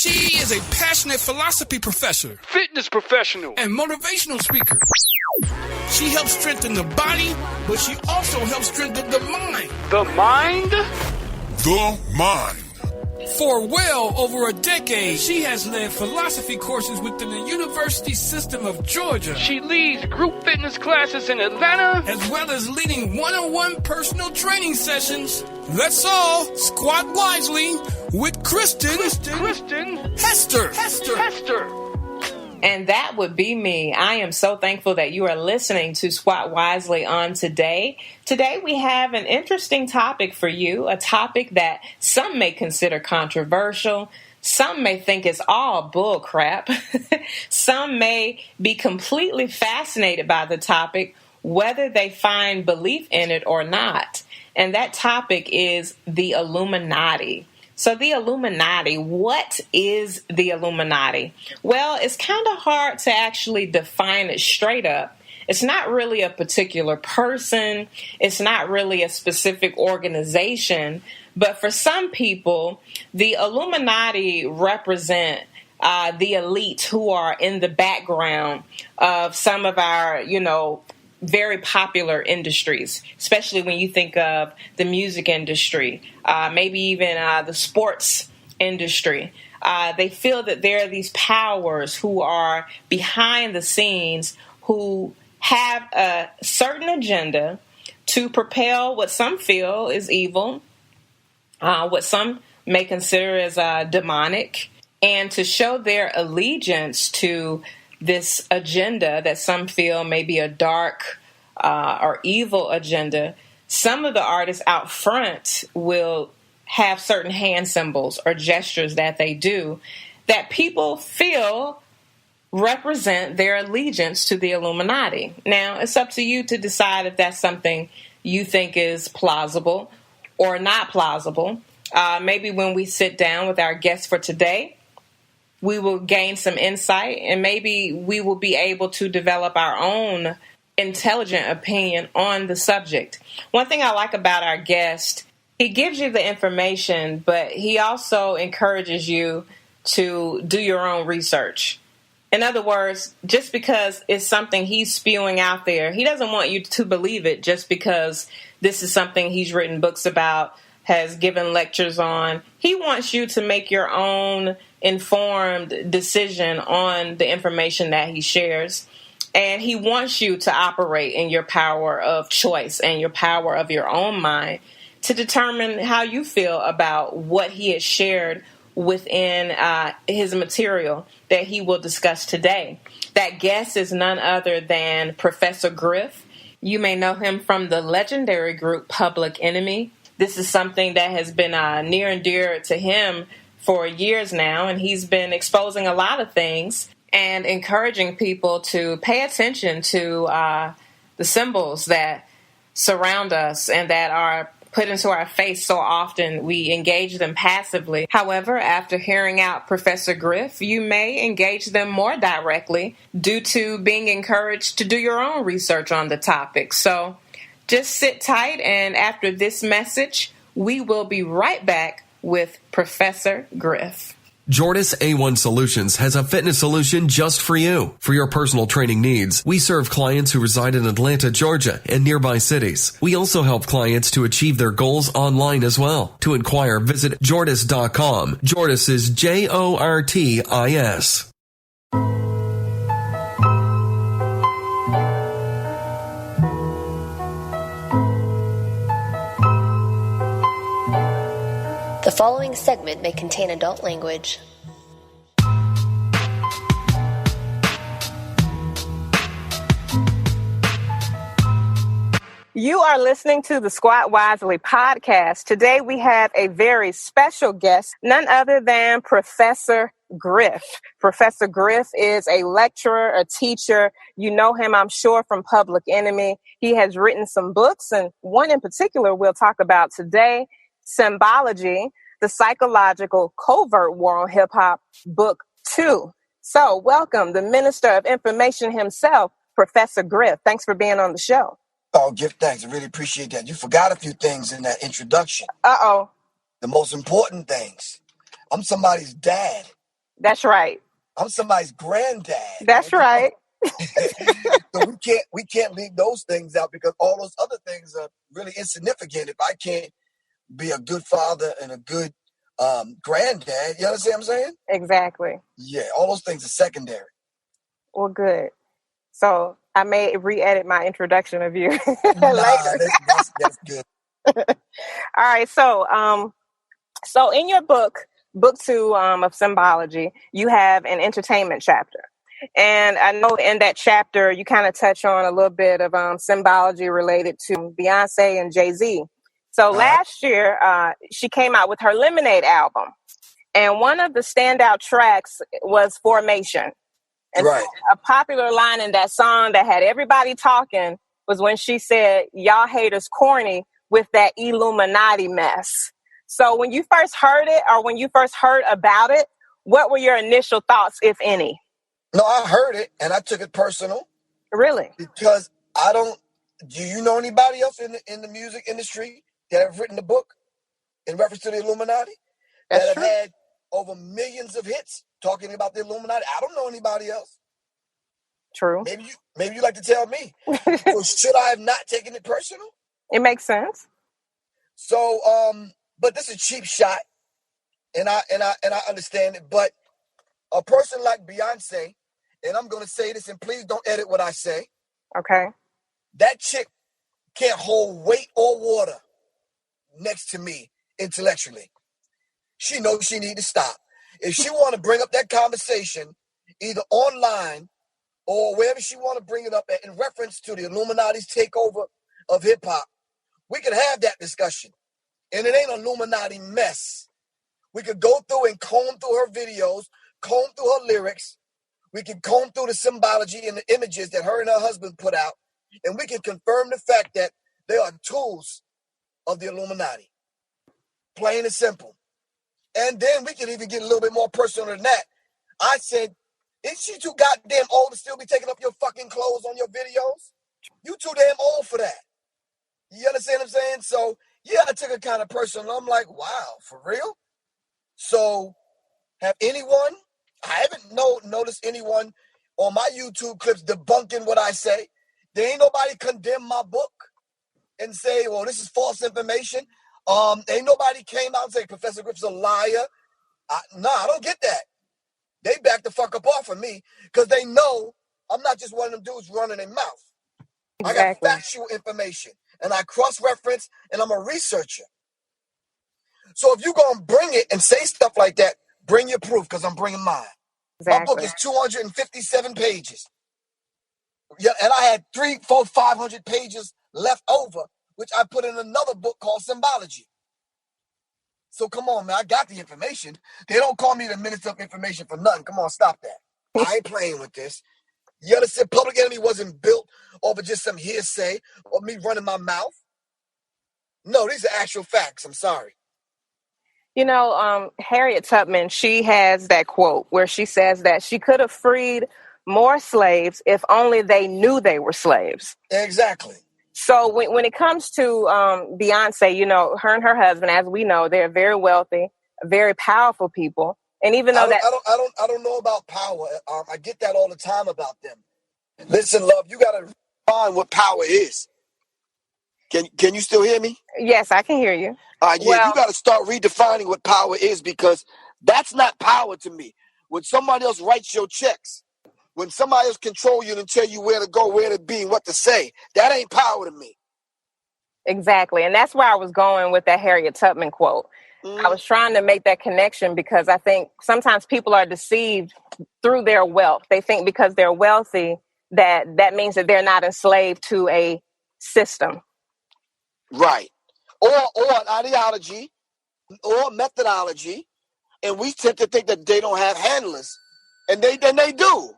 She is a passionate philosophy professor, fitness professional, and motivational speaker. She helps strengthen the body, but she also helps strengthen the mind. The mind? The mind. For well over a decade, she has led philosophy courses within the university system of Georgia. She leads group fitness classes in Atlanta, as well as leading one-on-one personal training sessions. Let's all squat wisely with Kristen Hester. And that would be me. I am so thankful that you are listening to Squat Wisely on today. Today we have an interesting topic for you, a topic that some may consider controversial. Some may think it's all bull crap. Some may be completely fascinated by the topic, whether they find belief in it or not. And that topic is the Illuminati. So the Illuminati, what is the Illuminati? Well, it's kind of hard to actually define it straight up. It's not really a particular person. It's not really a specific organization. But for some people, the Illuminati represent the elite who are in the background of some of our, very popular industries, especially when you think of the music industry, maybe even the sports industry. They feel that there are these powers who are behind the scenes who have a certain agenda to propel what some feel is evil, what some may consider as demonic, and to show their allegiance to this agenda that some feel may be a dark or evil agenda. Some of the artists out front will have certain hand symbols or gestures that they do that people feel represent their allegiance to the Illuminati. Now, it's up to you to decide if that's something you think is plausible or not plausible. Maybe when we sit down with our guest for today, we will gain some insight, and maybe we will be able to develop our own intelligent opinion on the subject. One thing I like about our guest, he gives you the information, but he also encourages you to do your own research. In other words, just because it's something he's spewing out there, he doesn't want you to believe it just because this is something he's written books about, has given lectures on. He wants you to make your own informed decision on the information that he shares. And he wants you to operate in your power of choice and your power of your own mind to determine how you feel about what he has shared within his material that he will discuss today. That guest is none other than Professor Griff. You may know him from the legendary group Public Enemy. This is something that has been near and dear to him for years now, and he's been exposing a lot of things and encouraging people to pay attention to the symbols that surround us and that are put into our face so often we engage them passively. However, after hearing out Professor Griff, you may engage them more directly due to being encouraged to do your own research on the topic. So just sit tight, and after this message, we will be right back with Professor Griff. Jordis A1 Solutions has a fitness solution just for you. For your personal training needs, we serve clients who reside in Atlanta, Georgia, and nearby cities. We also help clients to achieve their goals online as well. To inquire, visit Jordis.com. Jordis is Jortis. The following segment may contain adult language. You are listening to the Squat Wisely podcast. Today we have a very special guest, none other than Professor Griff. Professor Griff is a lecturer, a teacher. You know him, I'm sure, from Public Enemy. He has written some books, and one in particular we'll talk about today, Symbology, the Psychological Covert War on Hip-Hop, Book 2. So, welcome, the Minister of Information himself, Professor Griff. Thanks for being on the show. Oh, give thanks. I really appreciate that. You forgot a few things in that introduction. Uh-oh. The most important things. I'm somebody's dad. That's right. I'm somebody's granddad, That's man. Come on. right. So we can't leave those things out because all those other things are really insignificant if I can't be a good father and a good granddad. You understand what I'm saying? Exactly. Yeah, all those things are secondary. Well, good. So I may re-edit my introduction of you Nah, later. that's good. All right. So in your book 2 of Symbology, you have an entertainment chapter. And I know in that chapter, you kind of touch on a little bit of symbology related to Beyonce and Jay-Z. So All right. last year, she came out with her Lemonade album. And one of the standout tracks was Formation. And so Right. a popular line in that song that had everybody talking was when she said, "Y'all haters corny with that Illuminati mess." So when you first heard it, or when you first heard about it, what were your initial thoughts, if any? No, I heard it and I took it personal Really? because I don't. Do you know anybody else in the music industry that have written a book in reference to the Illuminati that That's have true. had over millions of hits talking about the Illuminati? I don't know anybody else. True. Maybe you like to tell me. So should I have not taken it personal? It makes sense. So, but this is a cheap shot, and I understand it. But a person like Beyonce, and I'm gonna say this, and please don't edit what I say. Okay. That chick can't hold weight or water next to me intellectually. She knows she need to stop. If she want to bring up that conversation, either online or wherever she want to bring it up in reference to the Illuminati's takeover of hip hop, we can have that discussion. And it ain't an Illuminati mess. We could go through and comb through her videos, comb through her lyrics. We can comb through the symbology and the images that her and her husband put out. And we can confirm the fact that they are tools of the Illuminati. Plain and simple. And then we can even get a little bit more personal than that. I said, is she too goddamn old to still be taking up your fucking clothes on your videos? You too damn old for that. You understand what I'm saying? So, yeah, I took it kind of personal. I'm like, wow, for real? So, I haven't noticed anyone on my YouTube clips debunking what I say. There ain't nobody condemn my book and say, well, this is false information. Ain't nobody came out and say Professor Griff's a liar. I don't get that. They back the fuck up off of me because they know I'm not just one of them dudes running their mouth. Exactly. I got factual information and I cross-reference and I'm a researcher. So if you're going to bring it and say stuff like that, bring your proof because I'm bringing mine. Exactly. My book is 257 pages. Yeah, and I had 500 pages left over, which I put in another book called Symbology. So come on, man, I got the information. They don't call me the Minister of Information for nothing. Come on, stop that. I ain't playing with this. You understand? Public Enemy wasn't built over just some hearsay or me running my mouth. No, these are actual facts. I'm sorry. You know, Harriet Tubman, she has that quote where she says that she could have freed more slaves if only they knew they were slaves. Exactly. So when it comes to Beyonce, you know, her and her husband, as we know, they're very wealthy, very powerful people. And even though I don't know about power. I get that all the time about them. Listen, love, you gotta find what power is. Can you still hear me? Yes, I can hear you. You got to start redefining what power is because that's not power to me. When somebody else writes your checks, when somebody else control you and tell you where to go, where to be, and what to say, that ain't power to me. Exactly. And that's where I was going with that Harriet Tubman quote. I was trying to make that connection because I think sometimes people are deceived through their wealth. They think because they're wealthy that means that they're not enslaved to a system. Right. Or an ideology or methodology. And we tend to think that they don't have handlers. And they do.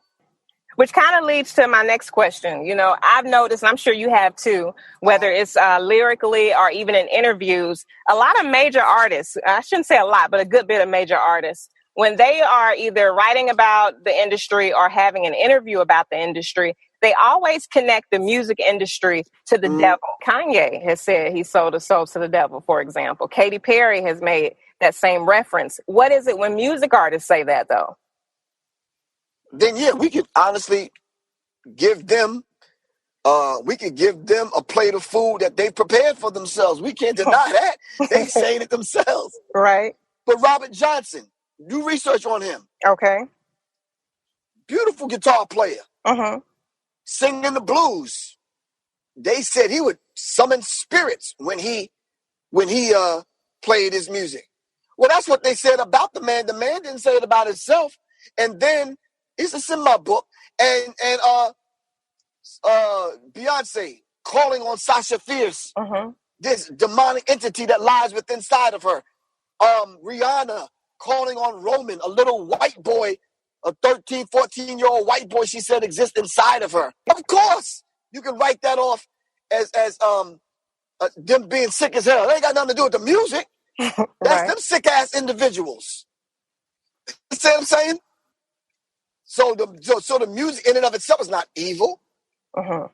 Which kind of leads to my next question. You know, I've noticed, and I'm sure you have too, whether it's lyrically or even in interviews, a lot of major artists, I shouldn't say a lot, but a good bit of major artists, when they are either writing about the industry or having an interview about the industry, they always connect the music industry to the devil. Kanye has said he sold his soul to the devil, for example. Katy Perry has made that same reference. What is it when music artists say that, though? then yeah, we could honestly give them we could give them a plate of food that they prepared for themselves. We can't deny that. They saying it themselves. Right. But Robert Johnson, do research on him. Okay. Beautiful guitar player. Mm-hmm. Singing the blues. They said he would summon spirits when he played his music. Well, that's what they said about the man. The man didn't say it about himself. And then it's in my book. And Beyonce calling on Sasha Fierce, this demonic entity that lies within inside of her. Rihanna calling on Roman, a little white boy, a 13, 14-year-old white boy she said exists inside of her. Of course, you can write that off as them being sick as hell. They ain't got nothing to do with the music. That's Right. them sick-ass individuals. You see what I'm saying? So the music in and of itself is not evil. No,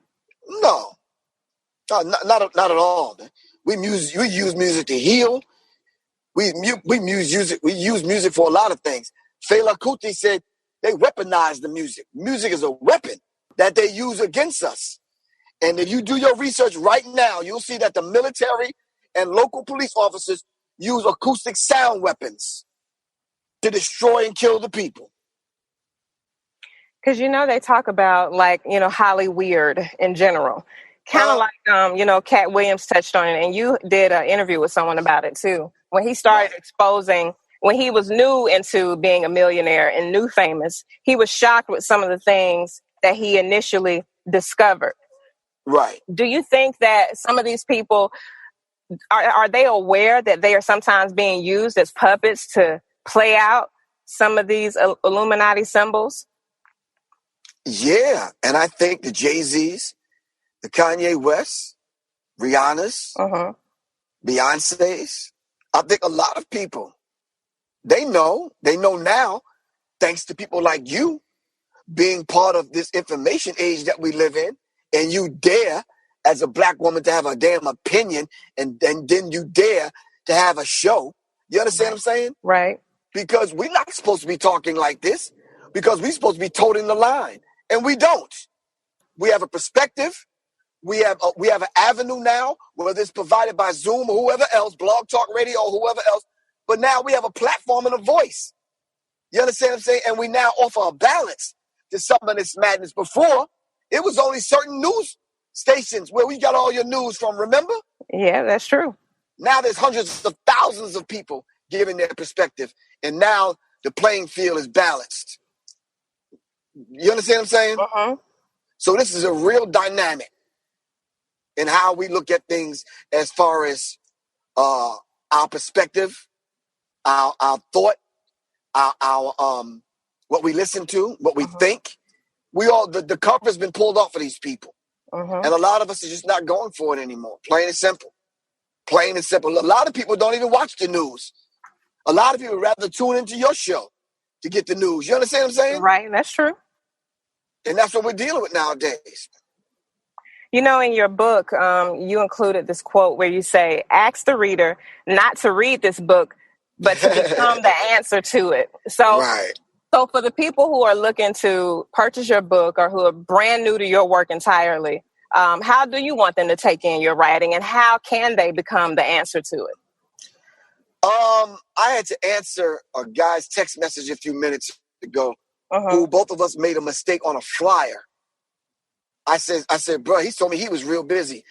not at all. We use music to heal. We use music for a lot of things. Fela Kuti said they weaponize the music. Music is a weapon that they use against us. And if you do your research right now, you'll see that the military and local police officers use acoustic sound weapons to destroy and kill the people. Because, they talk about, Holly Weird in general. Kind of like, Cat Williams touched on it. And you did an interview with someone about it, too. When he started exposing, when he was new into being a millionaire and new famous, he was shocked with some of the things that he initially discovered. Right. Do you think that some of these people, are they aware that they are sometimes being used as puppets to play out some of these Illuminati symbols? Yeah, and I think the Jay-Z's, the Kanye West, Rihanna's, Beyonce's, I think a lot of people, they know now, thanks to people like you being part of this information age that we live in, and you dare, as a black woman, to have a damn opinion, and then you dare to have a show. You understand what I'm saying? Right. Because we're not supposed to be talking like this, because we're supposed to be toting the line. And we don't. We have a perspective. We have an avenue now, whether it's provided by Zoom or whoever else, Blog Talk Radio or whoever else. But now we have a platform and a voice. You understand what I'm saying? And we now offer a balance to some of this madness. Before, it was only certain news stations where we got all your news from, remember? Yeah, that's true. Now there's hundreds of thousands of people giving their perspective. And now the playing field is balanced. You understand what I'm saying? So this is a real dynamic in how we look at things as far as our perspective, our thought, our what we listen to, what we think. We all the cover's been pulled off for these people, and a lot of us are just not going for it anymore. Plain and simple. Plain and simple. A lot of people don't even watch the news. A lot of people rather tune into your show to get the news. You understand what I'm saying? Right, that's true. And that's what we're dealing with nowadays. In your book, you included this quote where you say, ask the reader not to read this book, but to become the answer to it. So for the people who are looking to purchase your book or who are brand new to your work entirely, how do you want them to take in your writing, and how can they become the answer to it? I had to answer a guy's text message a few minutes ago, who both of us made a mistake on a flyer. I said, bro, he told me he was real busy.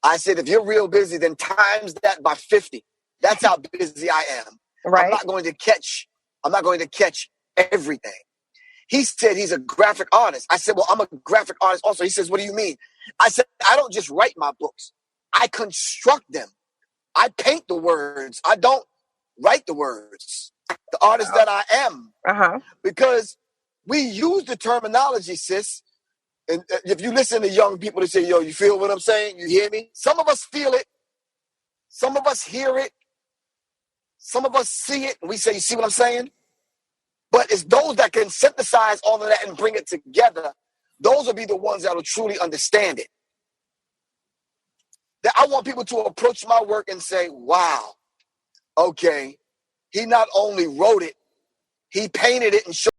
I said, if you're real busy, then times that by 50. That's how busy I am. Right. I'm not going to catch everything. He said he's a graphic artist. I said, well, I'm a graphic artist also. He says, what do you mean? I said, I don't just write my books. I construct them. I paint the words. I don't write the words. The artist that I am. Because we use the terminology, sis. And if you listen to young people, they say, yo, you feel what I'm saying? You hear me? Some of us feel it. Some of us hear it. Some of us see it. And we say, you see what I'm saying? But it's those that can synthesize all of that and bring it together. Those will be the ones that will truly understand it. That I want people to approach my work and say, wow, okay, he not only wrote it, he painted it and showed